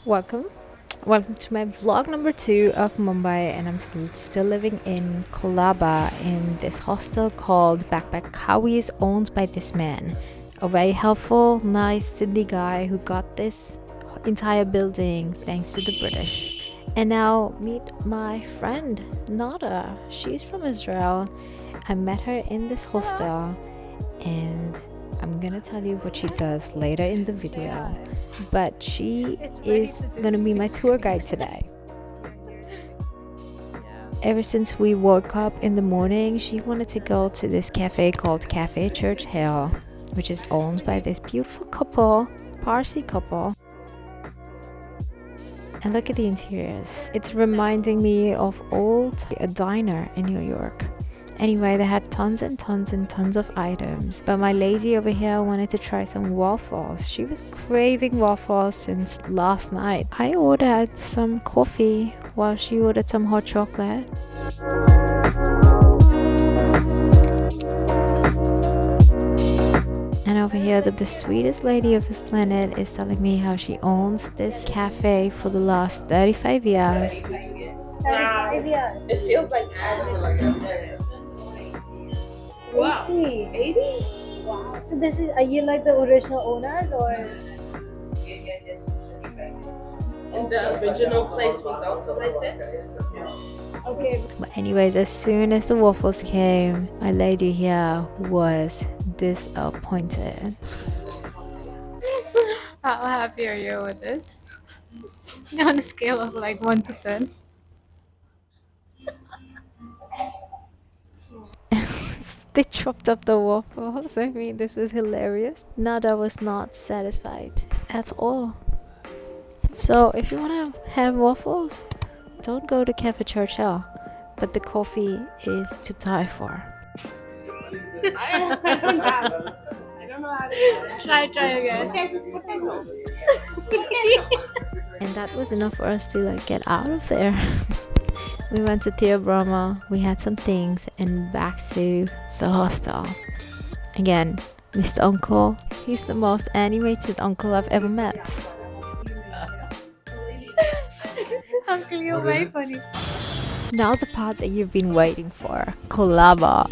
Welcome. Welcome to my vlog number 2 of Mumbai, and I'm still living in Colaba in this hostel called Backpack Howie, owned by this man, a very helpful, nice Sindhi guy who got this entire building thanks to the British. And now meet my friend Nada. She's from Israel. I met her in this hostel, and I'm gonna tell you what she does later in the video, but she is gonna be my tour guide today. Ever since we woke up in the morning, she wanted to go to this cafe called Cafe Church Hill, which is owned by this beautiful couple, Parsi couple. And look at the interiors. It's reminding me of a diner in New York. Anyway, they had tons and tons and tons of items, but my lady over here wanted to try some waffles. She was craving waffles since last night. I ordered some coffee while she ordered some hot chocolate. And over here, the sweetest lady of this planet is telling me how she owns this cafe for the last 35 years. 35 years. It feels like that. Wow. 80? Wow. So this is, are you like the original owners or? And the original place was also like this? Okay. But anyways, as soon as the waffles came, my lady here was disappointed. How happy are you with this? On a scale of like 1 to 10. They chopped up the waffles. I mean, this was hilarious. Nada was not satisfied at all. So if you want to have waffles, don't go to Cafe Churchill, but the coffee is to die for. I don't know how to Try again. And that was enough for us to like get out of there. We went to Tia Brahma, we had some things, and back to the hostel. Again, Mr. Uncle, he's the most animated uncle I've ever met. Uncle, you're very funny. Now the part that you've been waiting for, Colaba.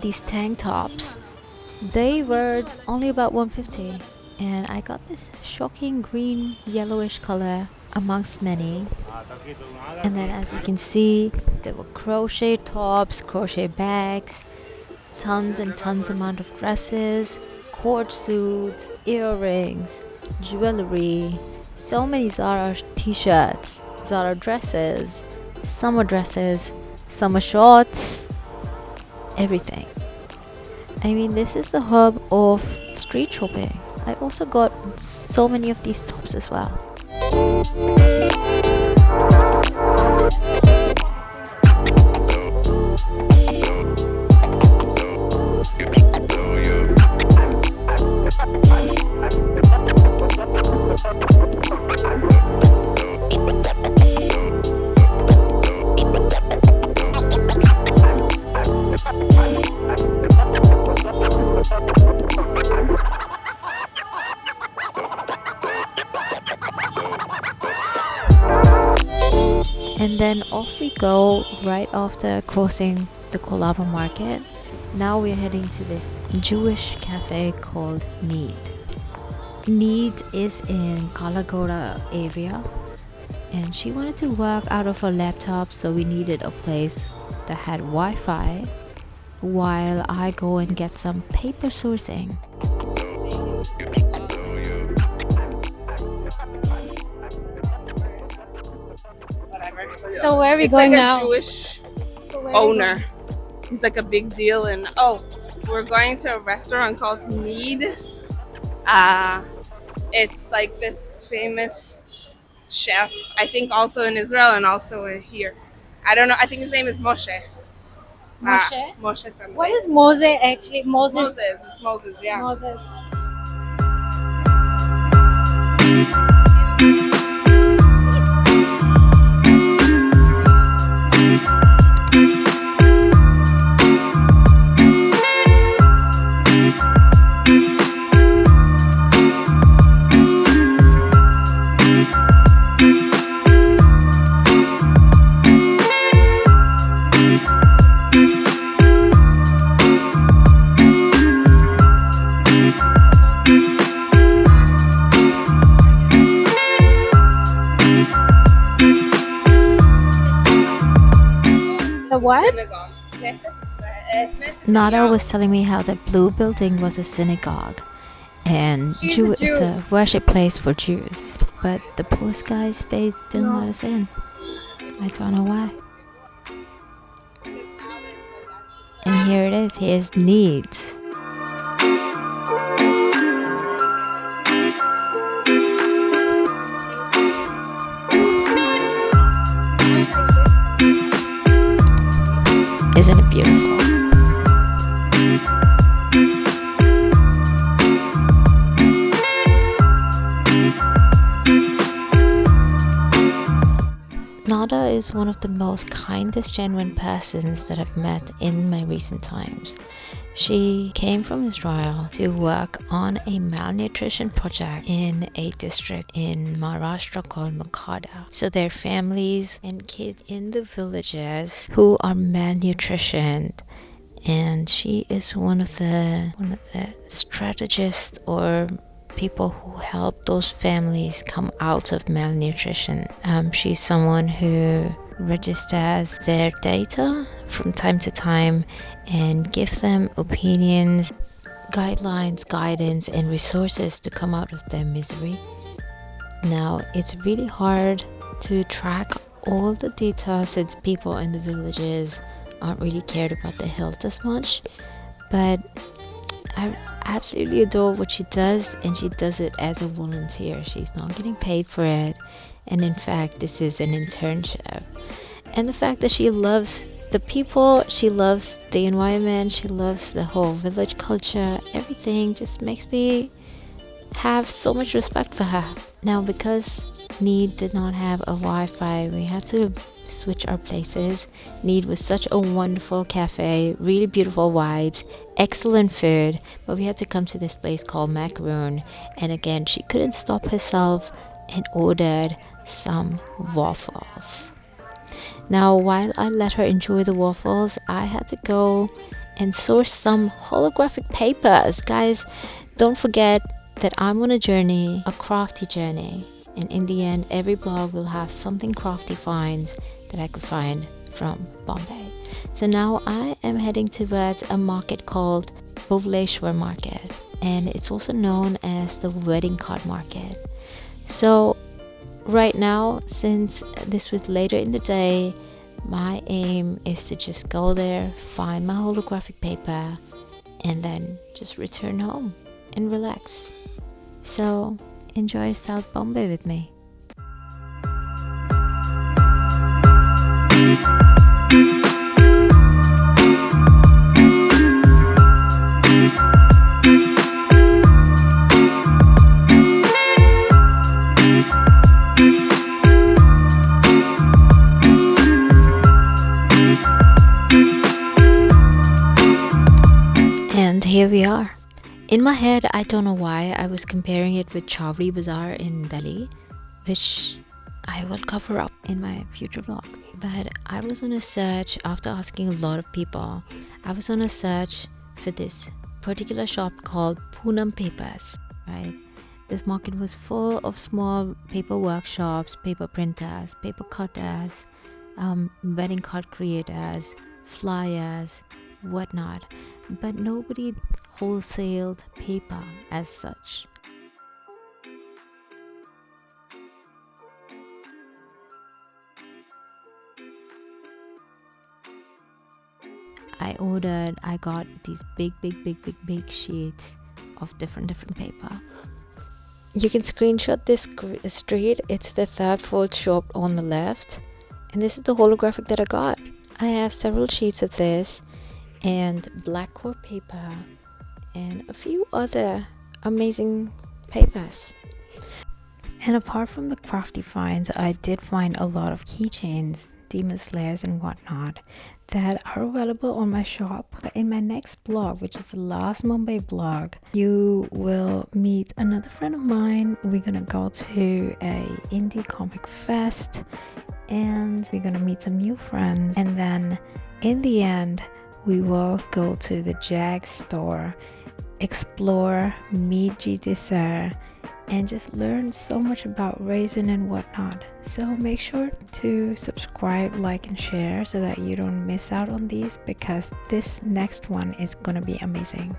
These tank tops, they were only about 150, and I got this shocking green yellowish color amongst many. And then as you can see, there were crochet tops, crochet bags, tons and tons amount of dresses, court suits, earrings, jewelry, so many Zara t-shirts, Zara dresses, summer shorts, everything. I mean, this is the hub of street shopping. I also got so many of these tops as well. And then off we go right after crossing the Colaba Market. Now we're heading to this Jewish cafe called Need. Need is in Ghoda area, and she wanted to work out of her laptop, so we needed a place that had Wi-Fi while I go and get some paper sourcing. Whatever. So where are we It's going like now? a Jewish So where are we owner. He's like a big deal, and we're going to a restaurant called Need. It's like this famous chef, I think also in Israel and also here. I don't know. I think his name is Moshe. Moshe? Moshe something. What is Moses actually? Moses? It's Moses. Yeah. Moses. The what? Synagogue. Nada was telling me how the blue building was a synagogue, and She's a it's Jew. a worship place for Jews. But the police guys, they didn't No. let us in. I don't know why. And here it is. Here's Needs. Isn't it beautiful? Nada is one of the most kindest, genuine persons that I've met in my recent times. She came from Israel to work on a malnutrition project in a district in Maharashtra called Makada. So there are families and kids in the villages who are malnutritioned, and she is one of the strategists or people who help those families come out of malnutrition. She's someone who registers their data from time to time and give them opinions, guidelines, guidance, and resources to come out of their misery. Now, it's really hard to track all the data since people in the villages aren't really cared about their health as much, but I absolutely adore what she does, and she does it as a volunteer. She's not getting paid for it, and in fact this is an internship. And the fact that she loves the people, she loves the environment, she loves the whole village culture, everything just makes me have so much respect for her. Now, because Need did not have a Wi-Fi, we had to switch our places. Need was such a wonderful cafe, really beautiful vibes, excellent food, but we had to come to this place called Macaroon, and again she couldn't stop herself and ordered some waffles. Now, while I let her enjoy the waffles, I had to go and source some holographic papers. Guys, don't forget that I'm on a journey, a crafty journey, and in the end every blog will have something crafty finds that I could find from Bombay. So now I am heading towards a market called Bhuleshwar Market, and it's also known as the wedding card market. So right now, since this was later in the day, my aim is to just go there, find my holographic paper, and then just return home and relax. So enjoy South Bombay with me. And here we are. In my head, I don't know why I was comparing it with Chowri Bazaar in Delhi, which I will cover up in my future vlog. But I was on a search after asking a lot of people. I was on a search for this particular shop called Poonam Papers, right? This market was full of small paper workshops, paper printers, paper cutters, wedding card creators, flyers, whatnot, but nobody wholesaled paper as such. I got these big sheets of different paper. You can screenshot this street. It's the third fourth shop on the left, and this is the holographic that I got. I have several sheets of this and black cord paper and a few other amazing papers. And apart from the crafty finds, I did find a lot of keychains, demon slayers and whatnot that are available on my shop. In my next blog, which is the last Mumbai blog, you will meet another friend of mine. We're gonna go to a indie comic fest and we're gonna meet some new friends, and then in the end we will go to the Jag store, explore, meet GT Sir, and just learn so much about resin and whatnot. So make sure to subscribe, like and share so that you don't miss out on these, because this next one is gonna be amazing.